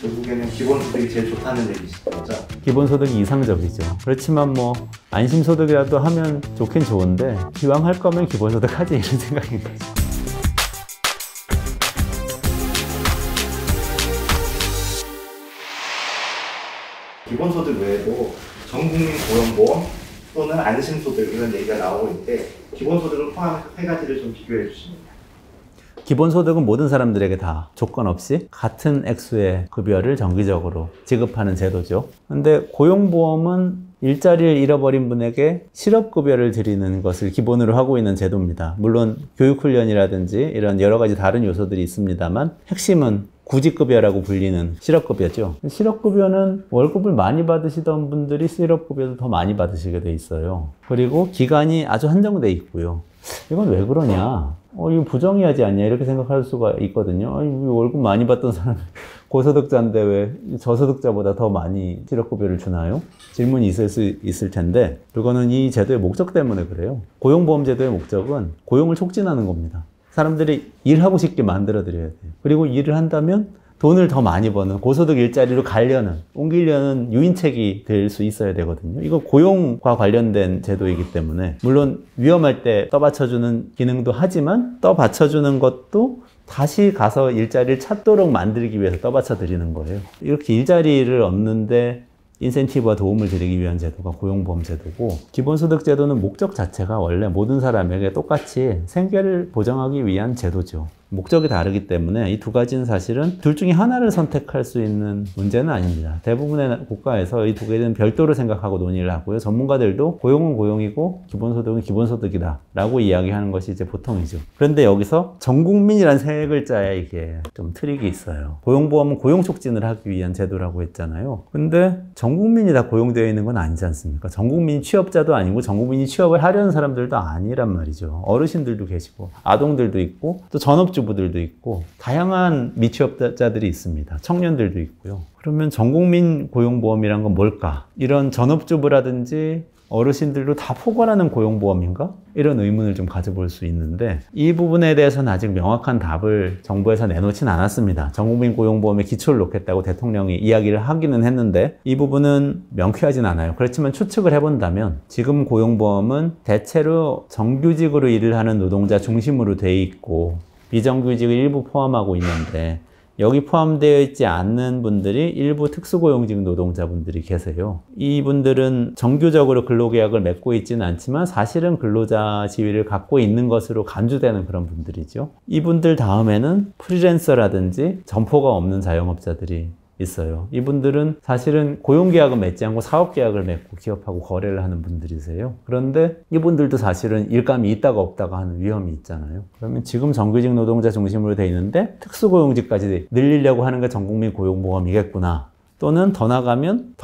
결국에는 기본소득이 제일 좋다는 얘기시죠? 기본소득이 이상적이죠. 그렇지만 뭐 안심소득이라도 하면 좋긴 좋은데 기왕 할 거면 기본소득 하지 이런 생각인 거죠. 기본소득 외에도 전국민 고용보험 또는 안심소득 이런 얘기가 나오고 있는데 기본소득을 포함해서 세 가지를 좀 비교해 주십니다. 기본소득은 모든 사람들에게 다 조건 없이 같은 액수의 급여를 정기적으로 지급하는 제도죠. 근데 고용보험은 일자리를 잃어버린 분에게 실업급여를 드리는 것을 기본으로 하고 있는 제도입니다. 물론 교육훈련이라든지 이런 여러 가지 다른 요소들이 있습니다만 핵심은 구직급여라고 불리는 실업급여죠. 실업급여는 월급을 많이 받으시던 분들이 실업급여도 더 많이 받으시게 돼 있어요. 그리고 기간이 아주 한정돼 있고요. 이건 왜 그러냐? 이거 부정의하지 않냐? 이렇게 생각할 수가 있거든요. 월급 많이 받던 사람 고소득자인데 왜 저소득자보다 더 많이 실업급여를 주나요? 질문이 있을 수 있을 텐데 그거는 이 제도의 목적 때문에 그래요. 고용보험제도의 목적은 고용을 촉진하는 겁니다. 사람들이 일하고 싶게 만들어 드려야 돼요. 그리고 일을 한다면 돈을 더 많이 버는 고소득 일자리로 옮기려는 유인책이 될 수 있어야 되거든요. 이거 고용과 관련된 제도이기 때문에 물론 위험할 때 떠받쳐주는 기능도 하지만 떠받쳐주는 것도 다시 가서 일자리를 찾도록 만들기 위해서 떠받쳐 드리는 거예요. 이렇게 일자리를 얻는데 인센티브와 도움을 드리기 위한 제도가 고용보험 제도고, 기본소득 제도는 목적 자체가 원래 모든 사람에게 똑같이 생계를 보장하기 위한 제도죠. 목적이 다르기 때문에 이 두 가지는 사실은 둘 중에 하나를 선택할 수 있는 문제는 아닙니다. 대부분의 국가에서 이 두 개는 별도로 생각하고 논의를 하고요. 전문가들도 고용은 고용이고 기본소득은 기본소득이다 라고 이야기하는 것이 이제 보통이죠. 그런데 여기서 전국민이란 세 글자에 이게 좀 트릭이 있어요. 고용보험은 고용 촉진을 하기 위한 제도라고 했잖아요. 근데 전국민이 다 고용되어 있는 건 아니지 않습니까? 전국민이 취업자도 아니고 전국민이 취업을 하려는 사람들도 아니란 말이죠. 어르신들도 계시고 아동들도 있고 또 전업주부들도 있고 다양한 미취업자들이 있습니다. 청년들도 있고요. 그러면 전국민 고용보험이란 건 뭘까? 이런 전업주부라든지 어르신들도 다 포괄하는 고용보험인가? 이런 의문을 좀 가져볼 수 있는데 이 부분에 대해서는 아직 명확한 답을 정부에서 내놓진 않았습니다. 전국민 고용보험에 기초를 놓겠다고 대통령이 이야기를 하기는 했는데 이 부분은 명쾌하진 않아요. 그렇지만 추측을 해본다면 지금 고용보험은 대체로 정규직으로 일을 하는 노동자 중심으로 돼 있고 비정규직을 일부 포함하고 있는데 여기 포함되어 있지 않는 분들이 일부 특수고용직 노동자분들이 계세요. 이분들은 정규적으로 근로계약을 맺고 있지는 않지만 사실은 근로자 지위를 갖고 있는 것으로 간주되는 그런 분들이죠. 이분들 다음에는 프리랜서라든지 점포가 없는 자영업자들이 있어요. 이분들은 사실은 고용계약은 맺지 않고 사업계약을 맺고 기업하고 거래를 하는 분들이세요. 그런데 이분들도 사실은 일감이 있다가 없다가 하는 위험이 있잖아요. 그러면 지금 정규직 노동자 중심으로 돼 있는데 특수고용직까지 늘리려고 하는 게 전국민 고용보험이겠구나. 또는 더 나가면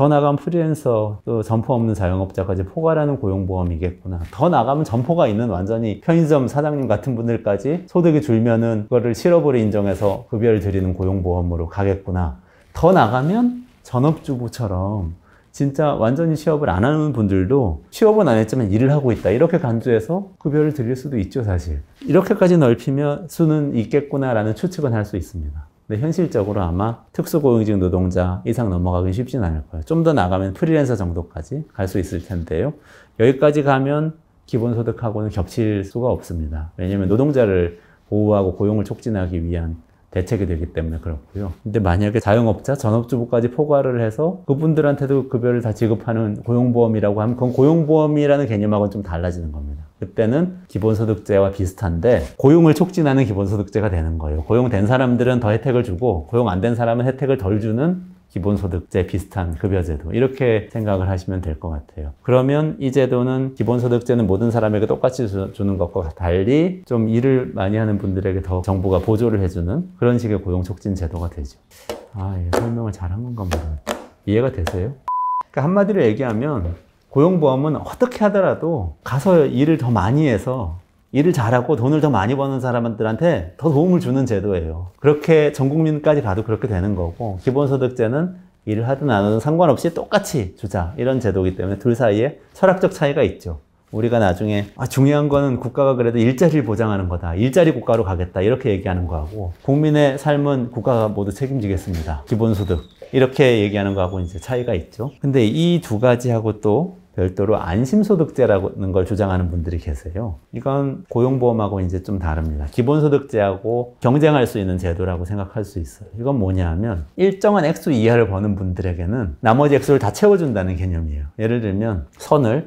프리랜서 또 점포 없는 자영업자까지 포괄하는 고용보험이겠구나. 더 나가면 점포가 있는 완전히 편의점 사장님 같은 분들까지 소득이 줄면은 그거를 실업으로 인정해서 급여를 드리는 고용보험으로 가겠구나. 더 나가면 전업주부처럼 진짜 완전히 취업을 안 하는 분들도 취업은 안 했지만 일을 하고 있다 이렇게 간주해서 급여를 드릴 수도 있죠. 사실 이렇게까지 넓히면 수는 있겠구나라는 추측은 할 수 있습니다. 근데 현실적으로 아마 특수고용직 노동자 이상 넘어가긴 쉽진 않을 거예요. 좀 더 나가면 프리랜서 정도까지 갈 수 있을 텐데요. 여기까지 가면 기본소득하고는 겹칠 수가 없습니다. 왜냐하면 노동자를 보호하고 고용을 촉진하기 위한 대책이 되기 때문에 그렇고요. 근데 만약에 자영업자, 전업주부까지 포괄을 해서 그분들한테도 급여를 다 지급하는 고용보험이라고 하면 그건 고용보험이라는 개념하고는 좀 달라지는 겁니다. 그때는 기본소득제와 비슷한데 고용을 촉진하는 기본소득제가 되는 거예요. 고용된 사람들은 더 혜택을 주고 고용 안 된 사람은 혜택을 덜 주는 기본소득제 비슷한 급여제도 이렇게 생각을 하시면 될 것 같아요. 그러면 이 제도는 기본소득제는 모든 사람에게 똑같이 주는 것과 달리 좀 일을 많이 하는 분들에게 더 정부가 보조를 해주는 그런 식의 고용촉진 제도가 되죠. 설명을 잘한 건가 모르겠어요. 이해가 되세요? 그러니까 한마디로 얘기하면 고용보험은 어떻게 하더라도 가서 일을 더 많이 해서 일을 잘하고 돈을 더 많이 버는 사람들한테 더 도움을 주는 제도예요. 그렇게 전 국민까지 가도 그렇게 되는 거고 기본소득제는 일을 하든 안 하든 상관없이 똑같이 주자 이런 제도이기 때문에 둘 사이에 철학적 차이가 있죠. 우리가 나중에 중요한 거는 국가가 그래도 일자리를 보장하는 거다. 일자리 국가로 가겠다. 이렇게 얘기하는 거하고 국민의 삶은 국가가 모두 책임지겠습니다. 기본소득. 이렇게 얘기하는 거하고 이제 차이가 있죠. 근데 이 두 가지하고 또 별도로 안심소득제라는 걸 주장하는 분들이 계세요. 이건 고용보험하고 이제 좀 다릅니다. 기본소득제하고 경쟁할 수 있는 제도라고 생각할 수 있어요. 이건 뭐냐 하면 일정한 액수 이하를 버는 분들에게는 나머지 액수를 다 채워준다는 개념이에요. 예를 들면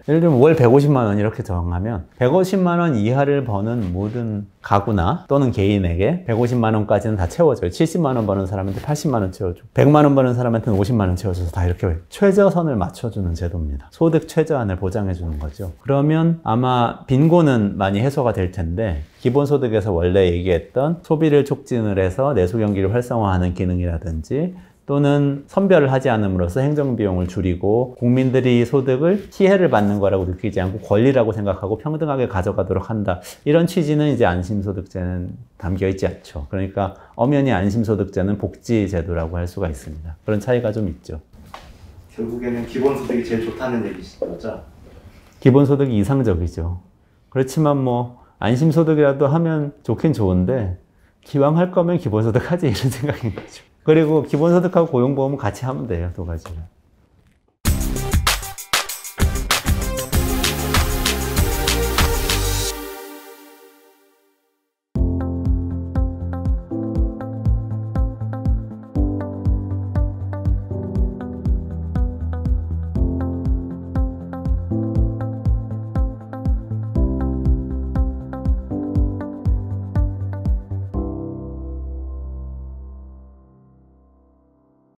예를 들면 월 150만 원 이렇게 정하면 150만 원 이하를 버는 모든 가구나 또는 개인에게 150만 원까지는 다 채워줘요. 70만 원 버는 사람한테 80만 원 채워주고 100만 원 버는 사람한테는 50만 원 채워줘서 다 이렇게 최저선을 맞춰주는 제도입니다. 소득 최저한을 보장해 주는 거죠. 그러면 아마 빈곤은 많이 해소가 될 텐데 기본소득에서 원래 얘기했던 소비를 촉진을 해서 내수 경기를 활성화하는 기능이라든지 또는 선별을 하지 않음으로써 행정비용을 줄이고 국민들이 소득을 피해를 받는 거라고 느끼지 않고 권리라고 생각하고 평등하게 가져가도록 한다. 이런 취지는 이제 안심소득제는 담겨 있지 않죠. 그러니까 엄연히 안심소득제는 복지제도라고 할 수가 있습니다. 그런 차이가 좀 있죠. 결국에는 기본소득이 제일 좋다는 얘기신 거죠? 기본소득이 이상적이죠. 그렇지만 뭐 안심소득이라도 하면 좋긴 좋은데 기왕 할 거면 기본소득 하지 이런 생각인 거죠. 그리고 기본소득하고 고용보험은 같이 하면 돼요. 두 가지를.